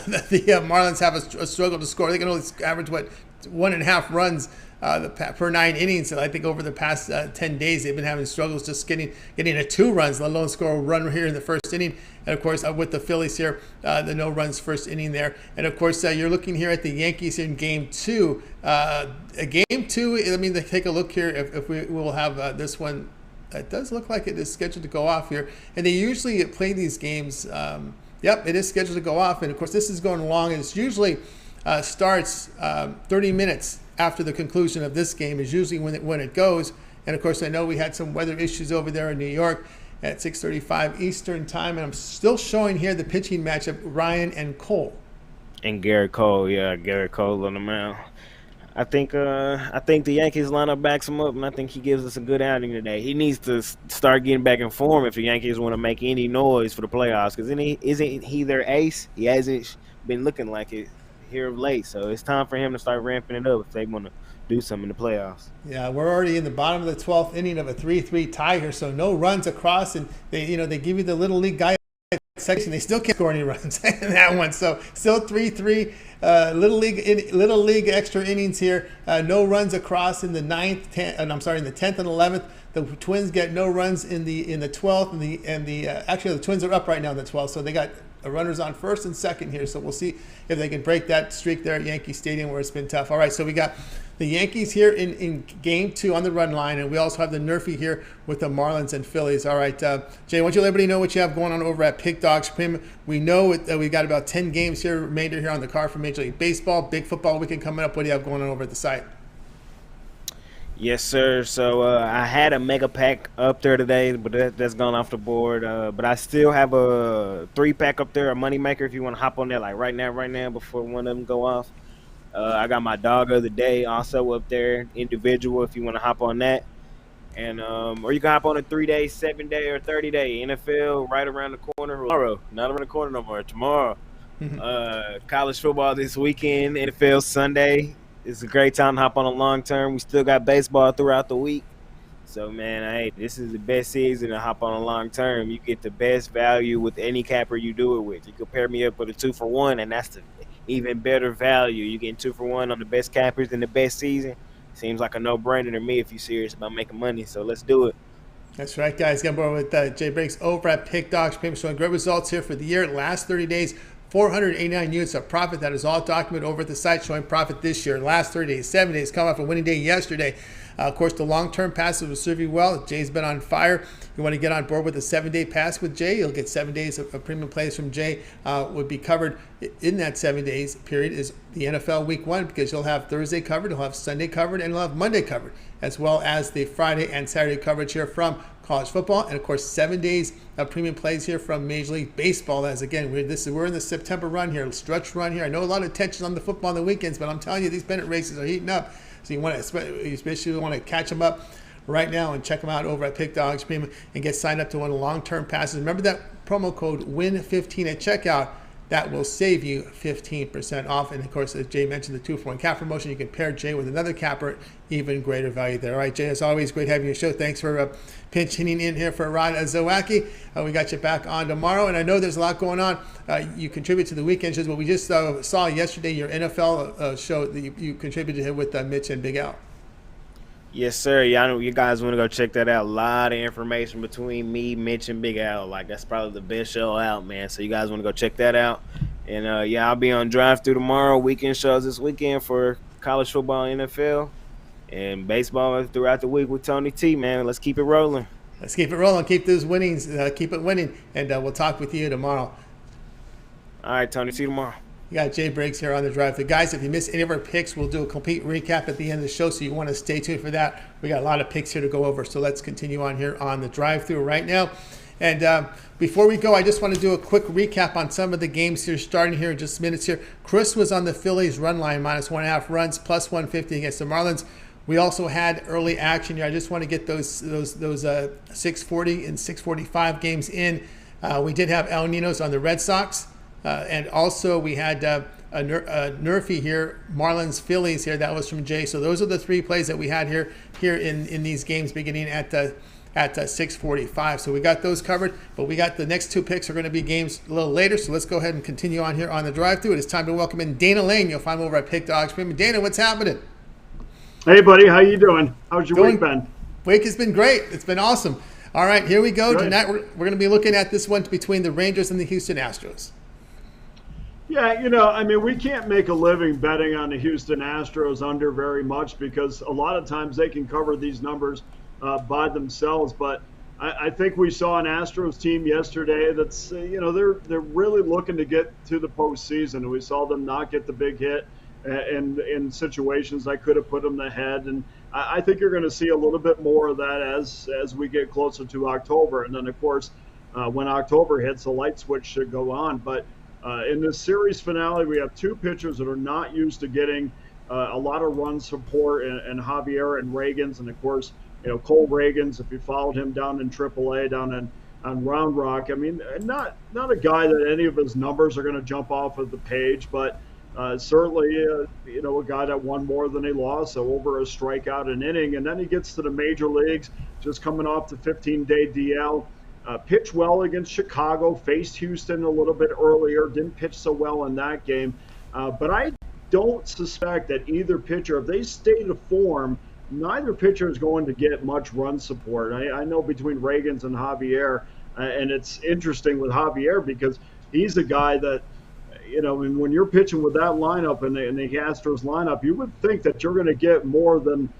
Marlins have a struggle to score. They can only average 1.5 runs per 9 innings. So I think over the past 10 days they've been having struggles just getting a 2 runs, let alone score a run here in the first inning. And of course with the Phillies here, the no runs first inning there. And of course you're looking here at the Yankees in Game 2. Game 2. Let me take a look here if we will have this one. It does look like it is scheduled to go off here, and they usually play these games. Yep, it is scheduled to go off, and of course this is going long, and it's usually starts 30 minutes after the conclusion of this game is usually when it goes. And of course I know we had some weather issues over there in New York at 6:35 Eastern time, and I'm still showing here the pitching matchup: Ryan and Cole. And Garrett Cole, Garrett Cole on the mound. I think the Yankees lineup backs him up, and I think he gives us a good outing today. He needs to start getting back in form if the Yankees want to make any noise for the playoffs, because isn't he their ace? He hasn't been looking like it here of late, so it's time for him to start ramping it up if they want to do something in the playoffs. Yeah, we're already in the bottom of the 12th inning of a 3-3 tie here, so no runs across, and they give you the little league guy section. They still can't score any runs in that one, so still 3-3. Little league extra innings here. No runs across in the 9th, 10th, in the 10th and 11th. The Twins get no runs in the 12th, and actually the Twins are up right now in the 12th, so they got runners on first and second here. So we'll see if they can break that streak there at Yankee Stadium where it's been tough. All right, so we got the Yankees here in Game 2 on the run line, and we also have the Nerfy here with the Marlins and Phillies. All right, Jay, why don't you let everybody know what you have going on over at Pick Dogs Premium? We know that we've got about 10 games here, remainder here on the card for Major League Baseball. Big football weekend coming up. What do you have going on over at the site? Yes, sir. So I had a mega pack up there today, but that's gone off the board. But I still have a 3-pack up there, a money maker. If you want to hop on there, like right now, before one of them go off. I got my dog of the day also up there, individual. If you want to hop on that, and or you can hop on a 3-day, 7-day, or 30-day NFL right around the corner tomorrow. Not around the corner no more. Tomorrow, college football this weekend, NFL Sunday. It's a great time to hop on a long term. We still got baseball throughout the week. So, man, hey, this is the best season to hop on a long term. You get the best value with any capper you do it with. You can pair me up with a 2-for-1, and that's the even better value. You're getting 2-for-1 on the best cappers in the best season. Seems like a no-brainer to me if you're serious about making money. So let's do it. That's right, guys. Get on board with Jay Briggs over at Pick Dogs Premium, showing great results here for the year. Last 30 days, 489 units of profit. That is all documented over at the site, showing profit this year, last 30 days, 7 days, coming off a winning day yesterday. Of course, the long-term passes will serve you well. Jay's been on fire. You want to get on board with a 7-day pass with Jay. You'll get 7 days of premium plays from Jay. Would be covered in that 7 days period is the NFL Week 1, because you'll have Thursday covered, you'll have Sunday covered, and you'll have Monday covered, as well as the Friday and Saturday coverage here from college football, and of course 7 days of premium plays here from Major League Baseball. As again, we're in the September run here, stretch run here. I know a lot of tension on the football on the weekends, but I'm telling you, these pennant races are heating up. So you especially want to catch them up right now and check them out over at Pick Dogs Premium and get signed up to one of the long-term passes. Remember that promo code WIN15 at checkout. That will save you 15% off. And of course, as Jay mentioned, the 2-for-1 cap promotion, you can pair Jay with another capper, even greater value there. All right, Jay, as always, great having you on the show. Thanks for pinch hitting in here for Rod Zawacki. We got you back on tomorrow. And I know there's a lot going on. You contribute to the weekend shows, but we just saw yesterday your NFL show that you contributed to with Mitch and Big Al. Yes, sir. Yeah, I know you guys want to go check that out. A lot of information between me, Mitch, and Big Al. Like, that's probably the best show out, man. So you guys want to go check that out. And, yeah, I'll be on Drive Thru tomorrow. Weekend shows this weekend for college football, NFL, and baseball throughout the week with Tony T, man. Let's keep it rolling. Let's keep it rolling. Keep those winnings. Keep it winning. And we'll talk with you tomorrow. All right, Tony. See you tomorrow. We got Jay Briggs here on the Drive Thru. Guys, if you missed any of our picks, we'll do a complete recap at the end of the show, so you want to stay tuned for that. We got a lot of picks here to go over, so let's continue on here on the Drive Thru right now. And before we go, I just want to do a quick recap on some of the games here, starting here in just minutes here. Chris was on the Phillies run line, minus 1.5 runs, plus 150 against the Marlins. We also had early action here. I just want to get those 640 and 645 games in. We did have El Ninos on the Red Sox. And also we had a Nerfy here, Marlins Phillies here. That was from Jay. So those are the 3 plays that we had here in these games beginning at 6:45. So we got those covered, but we got the next 2 picks are going to be games a little later. So let's go ahead and continue on here on the Drive Thru. It is time to welcome in Dana Lane. You'll find him over at Pick Dogs Premium. Dana, what's happening? Hey, buddy. How you doing? How's your week been? Week has been great. It's been awesome. All right, here we go. Good. Tonight we're going to be looking at this one between the Rangers and the Houston Astros. Yeah, I mean, we can't make a living betting on the Houston Astros under very much because a lot of times they can cover these numbers by themselves. But I think we saw an Astros team yesterday that's, they're really looking to get to the postseason. We saw them not get the big hit in situations that could have put them ahead. And I think you're going to see a little bit more of that as we get closer to October. And then, of course, when October hits, the light switch should go on. But in this series finale, we have 2 pitchers that are not used to getting a lot of run support, and Javier and Reagans, and of course, Cole Reagans. If you followed him down in AAA, down on Round Rock, I mean, not a guy that any of his numbers are going to jump off of the page, but certainly, a guy that won more than he lost, so over a strikeout an inning, and then he gets to the major leagues, just coming off the 15-day DL. Pitched well against Chicago, faced Houston a little bit earlier, didn't pitch so well in that game. But I don't suspect that either pitcher, if they stay to form, neither pitcher is going to get much run support. I know between Reagans and Javier, and it's interesting with Javier because he's a guy that, when you're pitching with that lineup and the Astros lineup, you would think that you're going to get more than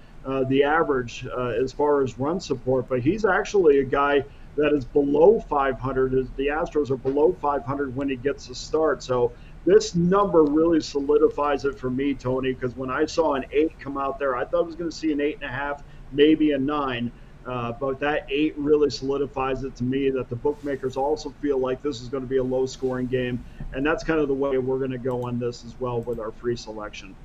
the average as far as run support. But he's actually a guy that is below 500. The Astros are below 500 when he gets a start. So this number really solidifies it for me, Tony, because when I saw an 8 come out there, I thought I was going to see an 8.5, maybe a 9. But that 8 really solidifies it to me that the bookmakers also feel like this is going to be a low-scoring game. And that's kind of the way we're going to go on this as well with our free selection.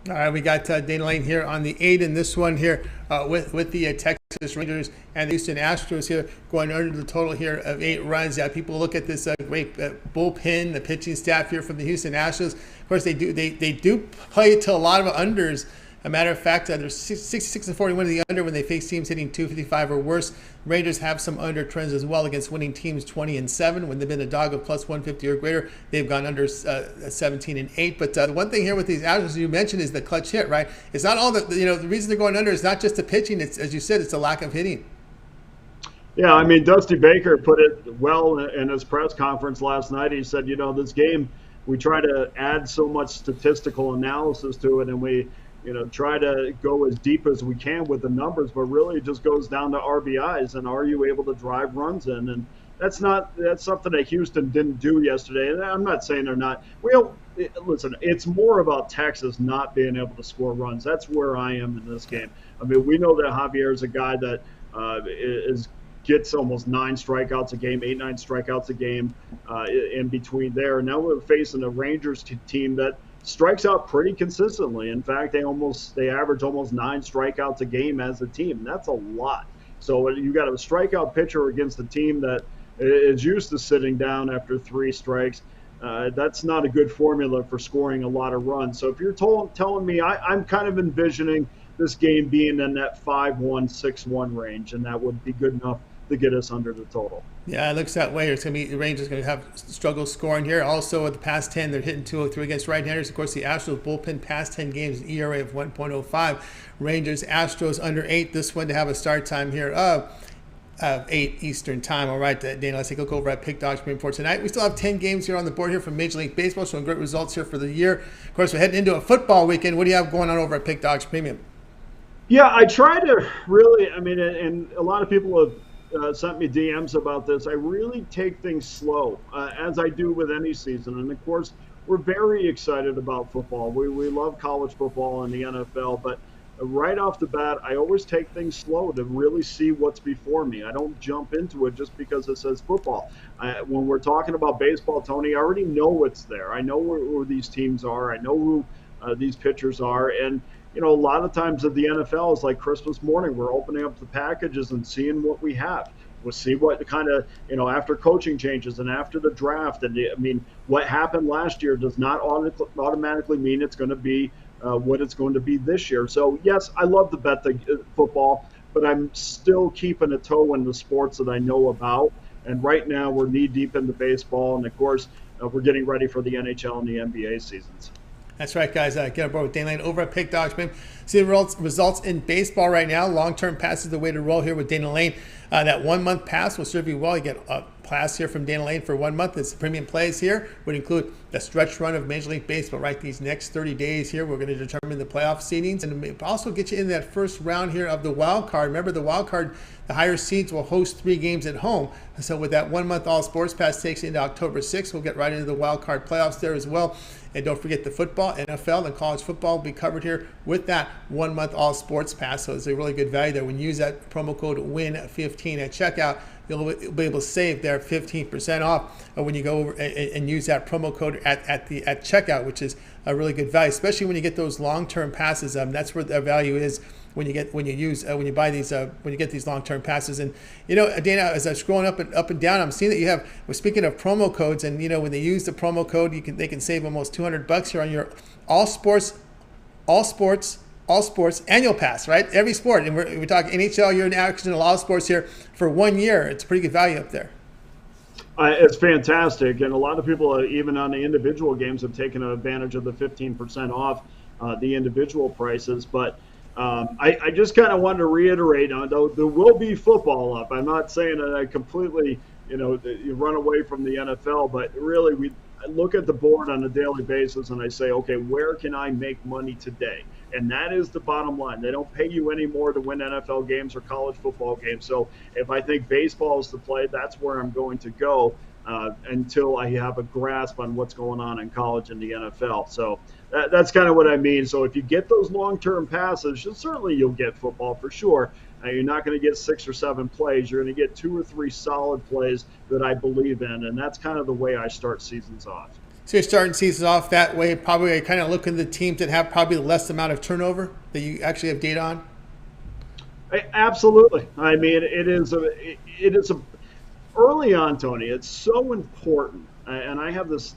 All right, we got Dana Lane here on the 8 in this one here with the Texas Rangers and the Houston Astros here going under the total here of 8 runs. Yeah, people look at this great bullpen, the pitching staff here from the Houston Astros. Of course, they do play to a lot of unders. A matter of fact, they're 66-41 in the under when they face teams hitting 255 or worse. Rangers have some under trends as well against winning teams 20-7. When they've been a dog of plus 150 or greater, they've gone under 17-8. But the one thing here with these Astros you mentioned is the clutch hit, right? It's not all the reason they're going under is not just the pitching. It's, as you said, it's a lack of hitting. Yeah, I mean, Dusty Baker put it well in his press conference last night. He said, this game we try to add so much statistical analysis to it, and we try to go as deep as we can with the numbers, but really it just goes down to RBIs and are you able to drive runs in? And that's something that Houston didn't do yesterday. And I'm not saying they're not. Listen, it's more about Texas not being able to score runs. That's where I am in this game. I mean, we know that Javier is a guy that gets almost 9 strikeouts a game, 8-9 strikeouts a game in between there. Now we're facing a Rangers team that strikes out pretty consistently. In fact, they average almost 9 strikeouts a game as a team. That's a lot. So you got a strikeout pitcher against a team that is used to sitting down after 3 strikes. That's not a good formula for scoring a lot of runs. So if you're telling me, I'm kind of envisioning this game being in that 5-1, 6-1 range, and that would be good enough to get us under the total. Yeah, it looks that way. It's going to be the Rangers going to have struggle scoring here. Also, at the past 10, they're hitting 203 against right-handers. Of course, the Astros bullpen past 10 games, an ERA of 1.05. Rangers, Astros under 8. This one to have a start time here of 8 Eastern time. All right, Dana, let's take a look over at Pick Dogs Premium for tonight. We still have 10 games here on the board here from Major League Baseball, showing great results here for the year. Of course, we're heading into a football weekend. What do you have going on over at Pick Dogs Premium? Yeah, I try to really, and a lot of people have sent me DMs about this. I really take things slow, as I do with any season. And, of course, we're very excited about football. We love college football and the NFL, but right off the bat, I always take things slow to really see what's before me. I don't jump into it just because it says football. When we're talking about baseball, Tony, I already know what's there. I know where these teams are. I know who these pitchers are. And, a lot of times at the NFL is like Christmas morning. We're opening up the packages and seeing what we have. We'll see what kind of, after coaching changes and after the draft. And, what happened last year does not automatically mean it's going to be what it's going to be this year. So, yes, I love to bet the football, but I'm still keeping a toe in the sports that I know about. And right now we're knee-deep into baseball. And, of course, we're getting ready for the NHL and the NBA seasons. That's right, guys. Get on board with Dana Lane over at Pick Dogs. See the results in baseball right now. Long-term pass is the way to roll here with Dana Lane. That 1 month pass will serve you well. You get a pass here from Dana Lane for 1 month. It's premium plays here. Would include the stretch run of Major League Baseball right these next 30 days here. We're going to determine the playoff seedings and also get you in that first round here of the wild card. Remember, the wild card, the higher seeds will host 3 games at home. So with that 1 month all sports pass takes you into October 6th. We'll get right into the wild card playoffs there as well. And don't forget the football, NFL, and college football will be covered here with that 1 month all sports pass. So it's a really good value there. When you use that promo code WIN15 at checkout, you'll be able to save there 15% off when you go over and use that promo code at checkout, which is a really good value, especially when you get those long-term passes. That's where the value is when you get when you buy these when you get these long-term passes. And Dana, as I'm scrolling up and down, I'm seeing that you have. We're speaking of promo codes, and when they use the promo code, they can save almost $200 here on your all sports annual pass, right? Every sport, and we're talking NHL. You're in action in a lot of sports here for 1 year. It's a pretty good value up there. It's fantastic, and a lot of people, even on the individual games, have taken advantage of the 15% off the individual prices. But I just kind of wanted to reiterate, there will be football up. I'm not saying that I completely, you run away from the NFL, but really I look at the board on a daily basis and I say, okay, where can I make money today? And that is the bottom line. They don't pay you any more to win NFL games or college football games. So if I think baseball is the play, that's where I'm going to go until I have a grasp on what's going on in college and the NFL. So that's kind of what I mean. So if you get those long-term passes, certainly you'll get football for sure. You're not going to get 6 or 7 plays. You're going to get 2 or 3 solid plays that I believe in, and that's kind of the way I start seasons off. So you're starting seasons off that way, probably kind of looking at the teams that have probably the less amount of turnover that you actually have data on? Absolutely. I mean, it is early on, Tony, it's so important. And I have this,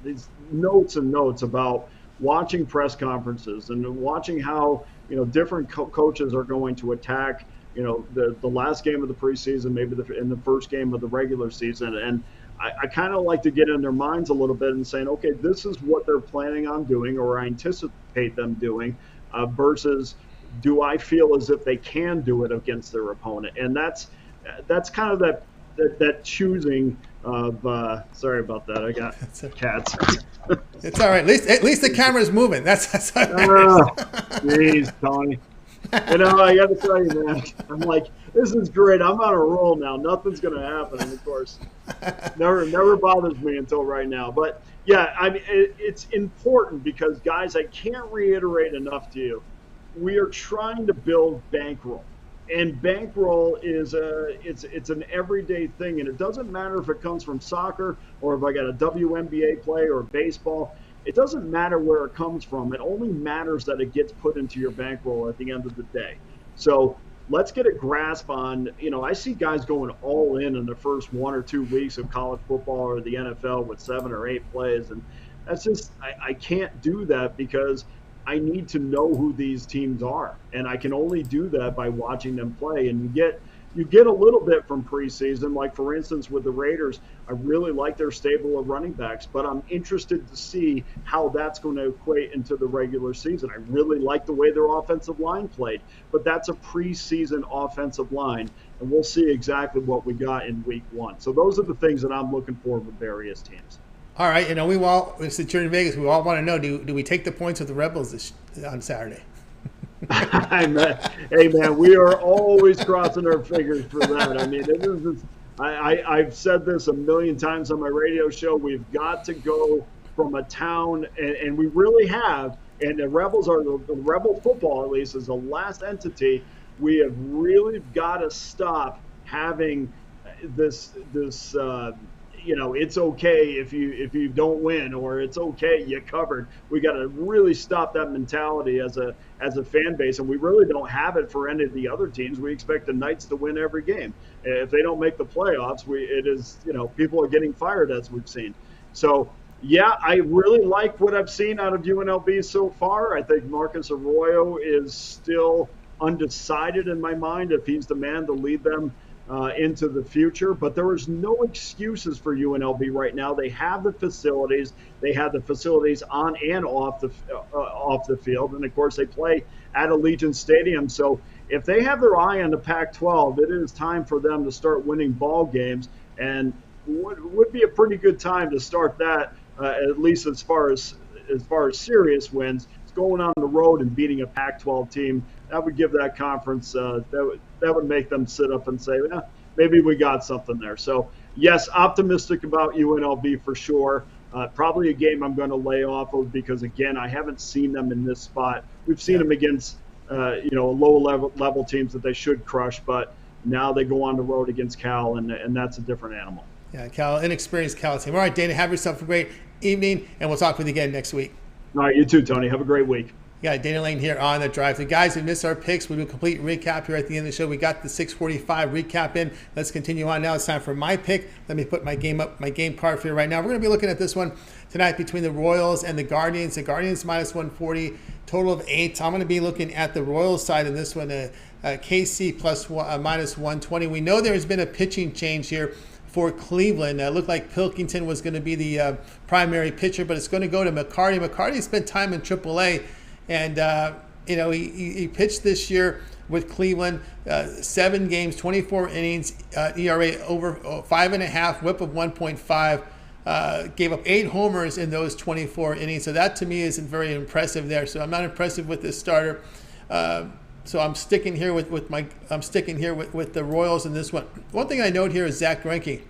these notes and notes about watching press conferences and watching how, different coaches are going to attack, the last game of the preseason, maybe in the first game of the regular season. And I kind of like to get in their minds a little bit and saying, okay, this is what they're planning on doing, or I anticipate them doing, versus do I feel as if they can do it against their opponent? And that's kind of that that choosing of sorry about that. I got cats. It's all right. At least the camera's moving. That's jeez, Tony. You know, I got to tell you, man. I'm like, this is great. I'm on a roll now. Nothing's going to happen. And of course, never bothers me until right now. But yeah, I mean, it's important because, guys, I can't reiterate enough to you. We are trying to build bankroll, and bankroll is it's an everyday thing, and it doesn't matter if it comes from soccer or if I got a WNBA play or baseball. It doesn't matter where it comes from. It only matters that it gets put into your bankroll at the end of the day. So let's get a grasp on, you know, I see guys going all in the first 1 or 2 weeks of college football or the NFL with 7 or 8 plays. And that's just, I can't do that because I need to know who these teams are. And I can only do that by watching them play. And you get a little bit from preseason, like for instance with the Raiders. I really like their stable of running backs, but I'm interested to see how that's going to equate into the regular season. I really like the way their offensive line played, but that's a preseason offensive line, and we'll see exactly what we got in week 1. So those are the things that I'm looking for with various teams. all right. You know, since you're in Vegas, we all want to know: do we take the points with the Rebels on Saturday? Hey man, we are always crossing our fingers for that. I mean, I've said this a million times on my radio show. We've got to go from a town, and we really have. And the Rebels are the Rebel football, at least, is the last entity. We have really got to stop having this. You know, it's okay if you don't win, or it's okay you covered. We got to really stop that mentality as a fan base, and we really don't have it for any of the other teams. We expect the Knights to win every game. If they don't make the playoffs, people are getting fired, as we've seen. So yeah, I really like what I've seen out of UNLV so far. I think Marcus Arroyo is still undecided in my mind if he's the man to lead them into the future, but there is no excuses for UNLV right now. They have the facilities. They have the facilities on and off the field, and of course they play at Allegiant Stadium. So if they have their eye on the Pac-12, it is time for them to start winning ball games, and would be a pretty good time to start that, at least as far as serious wins. It's going on the road and beating a Pac-12 team. That would give that conference that would make them sit up and say, maybe we got something there. So yes, optimistic about UNLV for sure. Probably a game I'm going to lay off of because, again, I haven't seen them in this spot. We've seen them against low level teams that they should crush, but now they go on the road against Cal, and that's a different animal. Yeah, Cal, inexperienced Cal team. All right, Dana, have yourself a great evening, and we'll talk with you again next week. All right, you too, Tony. Have a great week. Yeah, Dana Lane here on The Drive. The guys who missed our picks, we'll do a complete recap here at the end of the show. We got the 6:45 recap in. Let's continue on now. It's time for my pick. Let me put my game card for you right now. We're going to be looking at this one tonight between the Royals and the Guardians. The Guardians minus 140, total of 8. I'm going to be looking at the Royals side in this one, KC plus minus 120. We know there has been a pitching change here for Cleveland. It looked like Pilkington was going to be the primary pitcher, but it's going to go to McMordie. McMordie spent time in AAA. And, he pitched this year with Cleveland, 7 games, 24 innings, ERA over 5.5, whip of 1.5, gave up 8 homers in those 24 innings. So that to me isn't very impressive there. So I'm not impressive with this starter. So I'm sticking here with the Royals in this one. One thing I note here is Zach Greinke.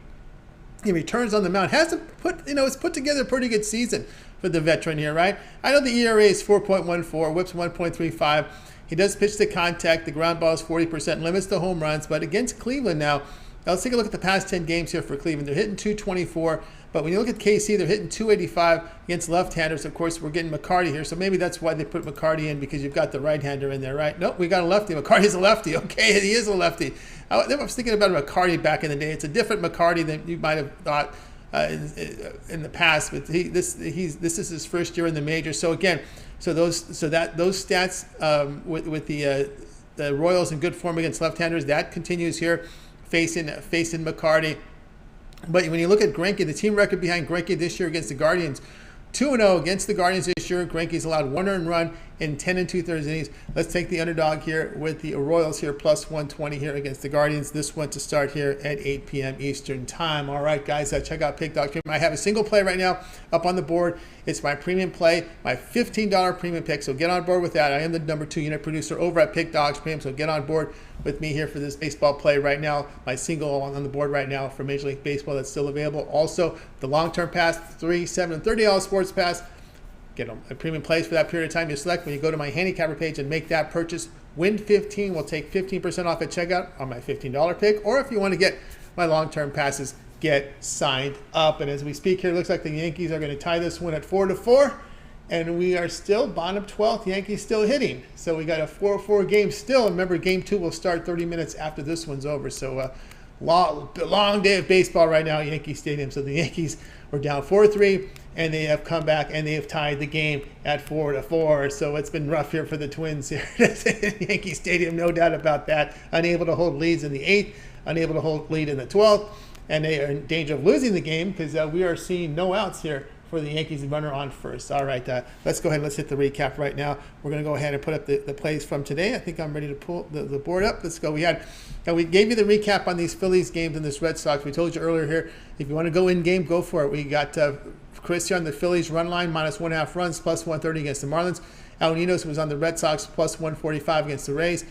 He returns on the mound. It's put together a pretty good season for the veteran here, right? I know the ERA is 4.14, whips 1.35. He does pitch to contact. The ground ball is 40%, limits the home runs. But against Cleveland now, let's take a look at the past 10 games here for Cleveland. They're hitting 224. But when you look at KC, they're hitting 285 against left-handers. Of course, we're getting McMordie here, so maybe that's why they put McMordie in, because you've got the right-hander in there, right? Nope, we got a lefty. McMordie's a lefty. Okay, he is a lefty. I was thinking about McMordie back in the day. It's a different McMordie than you might have thought in the past, but this is his first year in the major. So again, those stats with the Royals in good form against left-handers, that continues here, facing McMordie. But when you look at Greinke, the team record behind Greinke this year against the Guardians, 2-0 against the Guardians this this year. Greinke's allowed 1 earned run in 10 2/3 innings. Let's take the underdog here with the Royals here, plus 120 here against the Guardians. This one to start here at 8 p.m. Eastern time. All right, guys, check out Pick Dogs. I have a single play right now up on the board. It's my premium play, my $15 premium pick. So get on board with that. I am the number 2 unit producer over at Pick Dogs Premium. So get on board with me here for this baseball play right now. My single on the board right now for Major League Baseball that's still available. Also, the long-term pass, $3, $7, and $30 sports pass. Get a premium plays for that period of time you select when you go to my handicapper page and make that purchase. Win 15 will take 15% off at checkout on my $15 pick. Or if you want to get my long-term passes, get signed up. And as we speak here, it looks like the Yankees are going to tie this one at 4-4. And we are still bottom 12th. Yankees still hitting. So we got a 4-4 game still. Remember, game 2 will start 30 minutes after this one's over. So long day of baseball right now at Yankee Stadium. So the Yankees were down 4-3, and they have come back and they have tied the game at 4-4. So it's been rough here for the Twins here at Yankee Stadium, no doubt about that. Unable to hold leads in the 8th, unable to hold lead in the 12th, and they are in danger of losing the game because we are seeing no outs here for the Yankees runner on first. All right, let's go ahead and let's hit the recap right now. We're going to go ahead and put up the plays from today. I think I'm ready to pull the board up. Let's go. We gave you the recap on these Phillies games and this Red Sox. We told you earlier here, if you want to go in game, go for it. We got Chris here on the Phillies run line, minus 1.5 runs, plus 130 against the Marlins. Ninos was on the Red Sox, plus 145 against the Rays.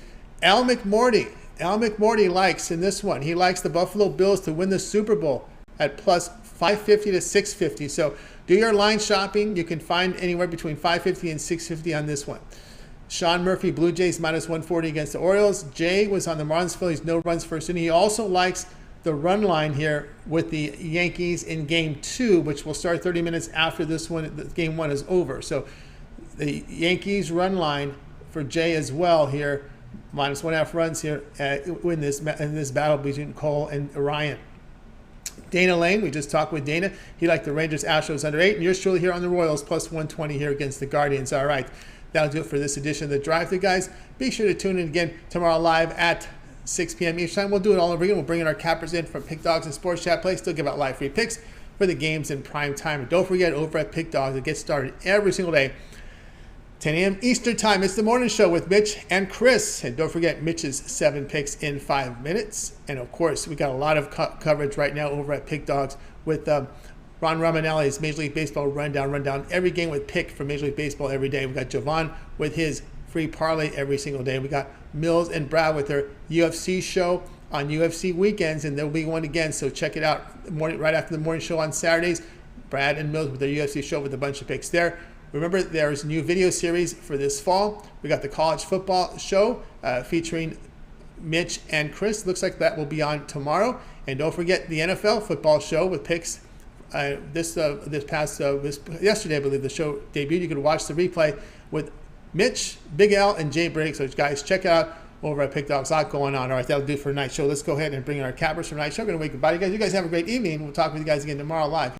Al McMordie likes in this one. He likes the Buffalo Bills to win the Super Bowl at plus 550 to 650. So do your line shopping. You can find anywhere between 550 and 650 on this one. Sean Murphy, Blue Jays, minus 140 against the Orioles. Jay was on the Marlins Phillies, no runs first inning. He also likes the run line here with the Yankees in game 2, which will start 30 minutes after this one, game 1 is over. So the Yankees run line for Jay as well here, minus 1.5 runs here in this battle between Cole and Ryan. Dana Lane, we just talked with Dana. He liked the Rangers Astros under 8. And yours truly here on the Royals, plus 120 here against the Guardians. All right, that'll do it for this edition of the Drive-Thru, guys. Be sure to tune in again tomorrow live at 6 p.m. each time. We'll do it all over again. We'll bring in our cappers in from Pick Dogs and Sports Chat Play. Still give out live free picks for the games in prime time. And don't forget, over at Pick Dogs, it gets started every single day, 10 a.m. Eastern time. It's the morning show with Mitch and Chris. And don't forget Mitch's 7 picks in 5 minutes. And of course, we got a lot of coverage right now over at Pick Dogs with Ron Romanelli's Major League Baseball rundown. Every game with pick for Major League Baseball every day. We got Javon with his free parlay every single day. We got Mills and Brad with their UFC show on UFC weekends, and there'll be one again. So check it out right after the morning show on Saturdays. Brad and Mills with their UFC show with a bunch of picks there. Remember, there's a new video series for this fall. We got the college football show featuring Mitch and Chris. Looks like that will be on tomorrow. And don't forget the NFL football show with picks. Yesterday, I believe the show debuted. You could watch the replay with Mitch, Big Al, and Jay Briggs. So guys, check it out over at Pick Dogs. A lot going on. All right, that'll do for tonight's show. Let's go ahead and bring in our cappers for tonight's show. We're going to wait goodbye to you guys. You guys have a great evening. We'll talk with you guys again tomorrow live.